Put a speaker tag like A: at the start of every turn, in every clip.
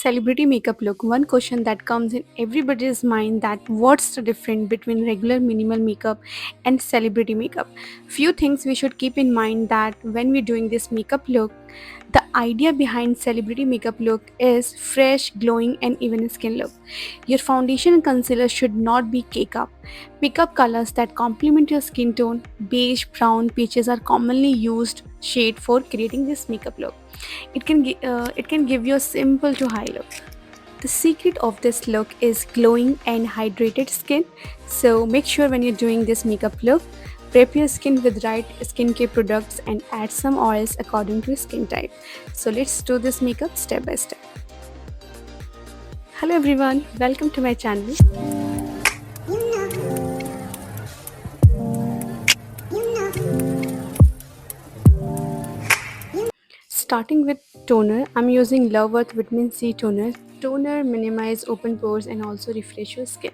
A: celebrity makeup look, one question that comes in everybody's mind that what's the difference between regular minimal makeup and celebrity makeup? Few things we should keep in mind that when we're doing this makeup look, the idea behind celebrity makeup look is fresh, glowing and even skin look. Your foundation and concealer should not be cake up. Pick up colors that complement your skin tone. Beige, brown, peaches are commonly used shade for creating this makeup look. It can give you a simple to high look. The secret of this look is glowing and hydrated skin. So make sure when you're doing this makeup look, prep your skin with right skincare products and add some oils according to your skin type. So let's do this makeup step by step. Hello everyone, welcome to my channel. Starting with toner, I'm using Love Earth Vitamin C toner. Toner minimize open pores and also refresh your skin.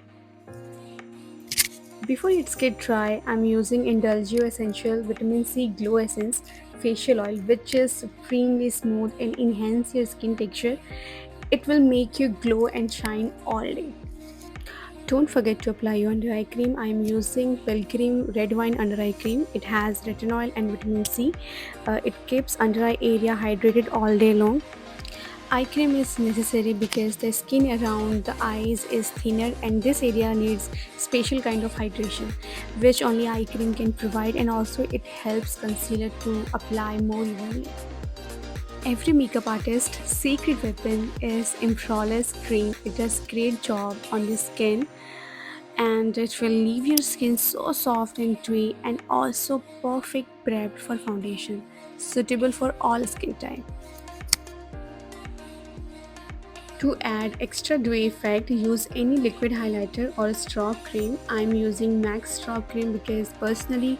A: Before it gets dry, I'm using Indulgio Essential Vitamin C Glow Essence Facial Oil, which is supremely smooth and enhance your skin texture. It will make you glow and shine all day. Don't forget to apply your under eye cream. I am using Pilgrim Red Wine Under Eye Cream. It has retinol and vitamin C. It keeps under eye area hydrated all day long. Eye cream is necessary because the skin around the eyes is thinner and this area needs special kind of hydration which only eye cream can provide, and also it helps concealer to apply more evenly. Every makeup artist's secret weapon is Improless cream. It does great job on the skin and it will leave your skin so soft and dewy and also perfect prepped for foundation, suitable for all skin type. To add extra dewy effect, use any liquid highlighter or straw cream. I'm using MAC straw cream because personally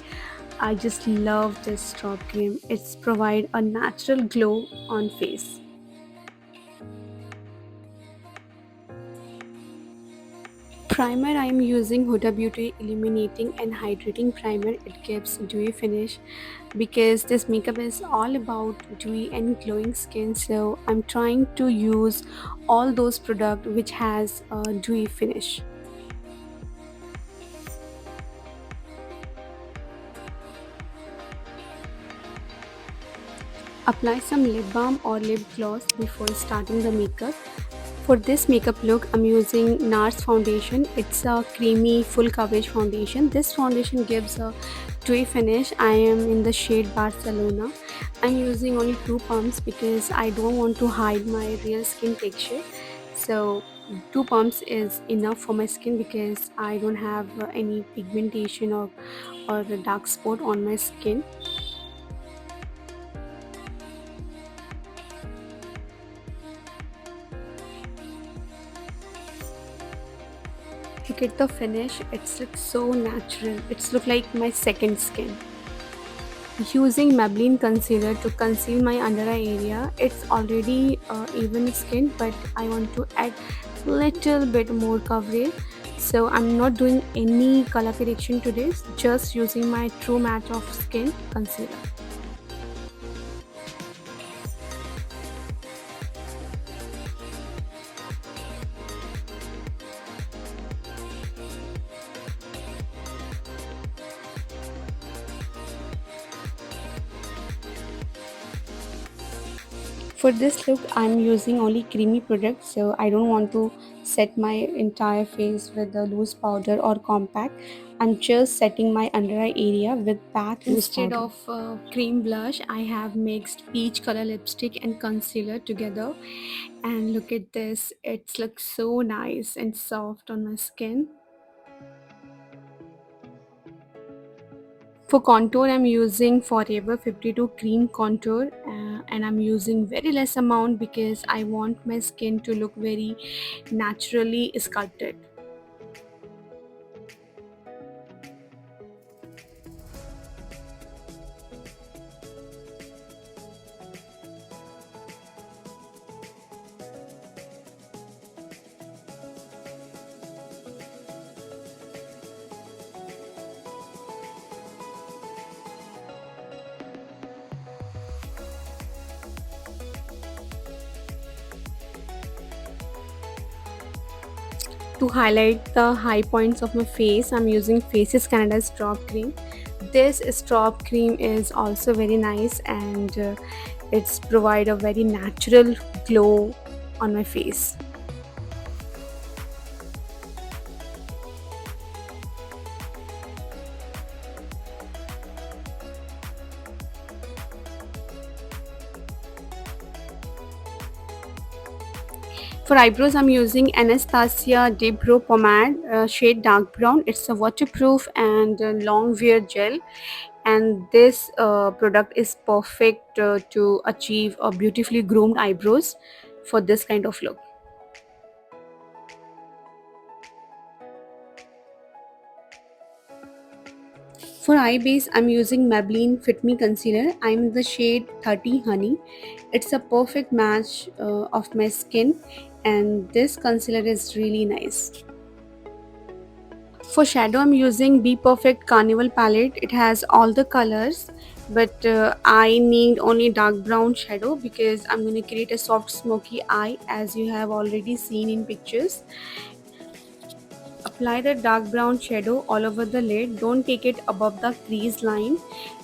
A: I just love this straw cream. It's provide a natural glow on face. Primer, I am using Huda Beauty Illuminating and Hydrating Primer. It gives dewy finish because this makeup is all about dewy and glowing skin. So I'm trying to use all those products which has a dewy finish. Apply some lip balm or lip gloss before starting the makeup. For this makeup look, I'm using NARS foundation. It's a creamy full coverage foundation. This foundation gives a dewy finish. I am in the shade Barcelona. I'm using only two pumps because I don't want to hide my real skin texture. So two pumps is enough for my skin because I don't have any pigmentation or a dark spot on my skin. Look at the finish, it's looks so natural. It's look like my second skin. Using Maybelline concealer to conceal my under eye area. It's already even skin, but I want to add little bit more coverage. So I'm not doing any color correction to this, just using my true matte of skin concealer. For this look, I'm using only creamy products, so I don't want to set my entire face with a loose powder or compact. I'm just setting my under eye area with packed loose powder. Instead of cream blush, I have mixed peach color lipstick and concealer together. And look at this, it looks so nice and soft on my skin. For contour, I'm using Forever 52 cream contour and I'm using very less amount because I want my skin to look very naturally sculpted. To highlight the high points of my face, I'm using Faces Canada's Strawb Cream. This Strawb Cream is also very nice, and it's provide a very natural glow on my face. For eyebrows, I'm using Anastasia Deep Brow Pomade, shade dark brown. It's a waterproof and long wear gel, and this product is perfect to achieve a beautifully groomed eyebrows for this kind of look. For eye base, I'm using Maybelline Fit Me Concealer. I'm in the shade 30 Honey. It's a perfect match of my skin, and this concealer is really nice. For shadow, I'm using Be Perfect Carnival palette. It has all the colors, but I need only dark brown shadow because I'm going to create a soft smoky eye as you have already seen in pictures. Apply the dark brown shadow all over the lid. Don't take it above the crease line,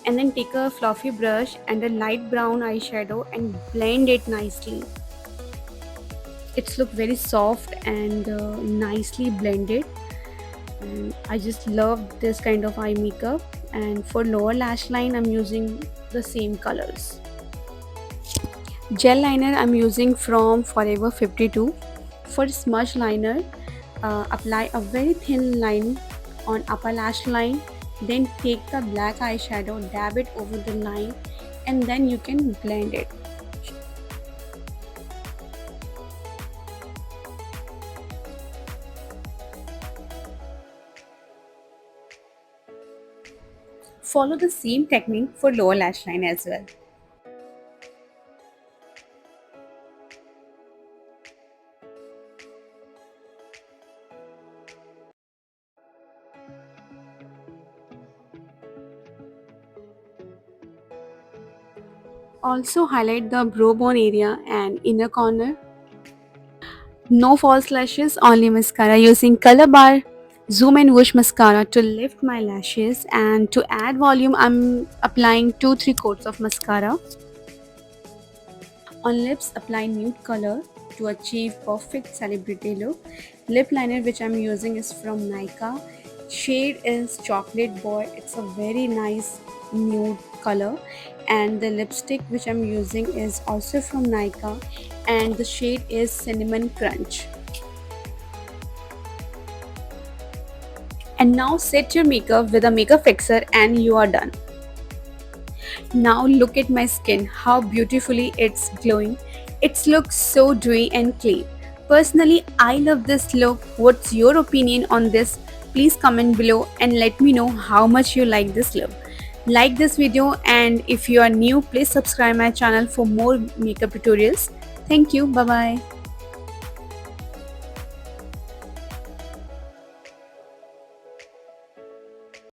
A: and then take a fluffy brush and a light brown eyeshadow and blend it nicely. It's look very soft and nicely blended, and I just love this kind of eye makeup. And for lower lash line, I'm using the same colors. Gel liner, I'm using from Forever 52. For smudge liner, apply a very thin line on upper lash line, then take the black eyeshadow, dab it over the line, and then you can blend it. Follow the same technique for lower lash line as well. Also highlight the brow bone area and inner corner. No false lashes, only mascara, using Color Bar Zoom and Whoosh mascara to lift my lashes, and to add volume I'm applying 2-3 coats of mascara. On lips, apply nude color to achieve perfect celebrity look. Lip liner which I'm using is from Nykaa. Shade is Chocolate Boy. It's a very nice nude color. And the lipstick which I'm using is also from Nykaa, and the shade is Cinnamon Crunch. And now set your makeup with a makeup fixer and you are done. Now look at my skin, how beautifully it's glowing. It looks so dewy and clean. Personally, I love this look. What's your opinion on this? Please comment below and let me know how much you like this look. Like this video, and if you are new, please subscribe my channel for more makeup tutorials. Thank you. Bye bye.